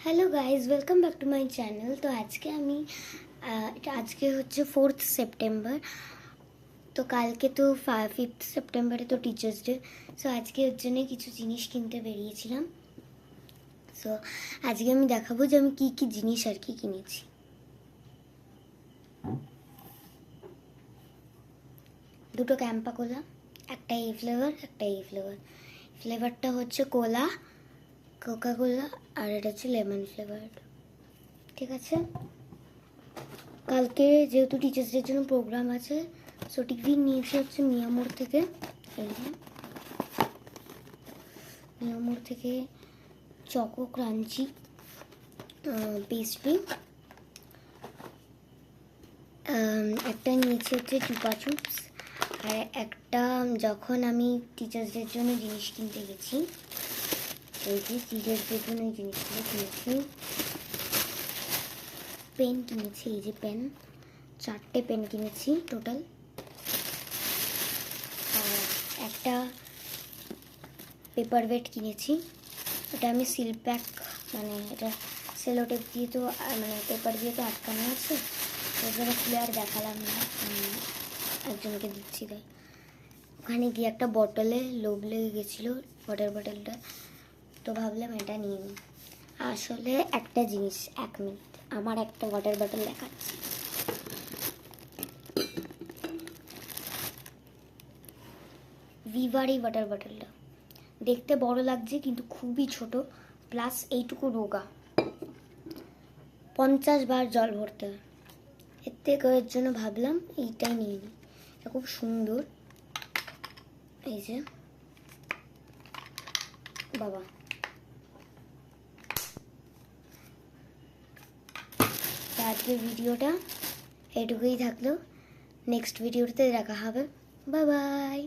Hello guys, welcome back to my channel. তো আজকে হচ্ছে 4th সেপ্টেম্বর। তো কালকে তো 5th সেপ্টেম্বরে তো টিচার্স ডে। সো আজকে ওর জন্য কিছু জিনিস কিনতে বেরিয়েছিলাম। সো আজকে আমি দেখাবো যে আমি কী কী জিনিস আর কি কিনেছি। দুটো ক্যাম্পা কোলা, একটা এই ফ্লেভার, একটা এই ফ্লেভার। ফ্লেভারটা হচ্ছে কোলা, কোকা কোলা, আর এটা হচ্ছে লেমন ফ্লেভার। ঠিক আছে, কালকে যেহেতু টিচার্স ডের জন্য প্রোগ্রাম আছে, সো টিফিন নিয়েছি হচ্ছে মিয়ামোর থেকে। এই যে মিয়ামোর থেকে চকো ক্রাঞ্চি পেস্ট্রি। একটা নিয়েছি হচ্ছে চুপা চুপস, আর একটা যখন আমি টিচার্স ডের জন্য জিনিস কিনতে গেছি, এই যে টিচার্স ডের জন্য এই জিনিসগুলো কিনেছি। পেন কিনেছি, এই যে পেন, 4টে পেন কিনেছি টোটাল। আর একটা পেপার ওয়েট কিনেছি, এটা আমি সিল প্যাক, মানে এটা সেলোটেপ দিয়ে তো মানে পেপার দিয়ে তো আটকানো আছে, ওখানে খুলে আর দেখালাম না, একজনকে দিচ্ছি তাই। ওখানে গিয়ে একটা বটলে লোভ লেগে গেছিলো, ওয়াটার বটলটা, তো ভাবলাম এটা নিয়ে নিই। আসলে একটা জিনিস, 1 মিনিট, আমার একটা ওয়াটার বটল দেখাচ্ছি। ভিভার এই ওয়াটার বটলটা দেখতে বড় লাগছে কিন্তু খুবই ছোট, প্লাস এইটুকু রোগা, 50 বার জল ভরতে হয়। এর থেকে এর জন্য ভাবলাম এইটাই নিয়ে নিই। এটা খুব সুন্দর, এই যে বাবা। আজকের ভিডিওটা এটুকুই থাকলো, নেক্সট ভিডিওতে দেখা হবে। Bye bye.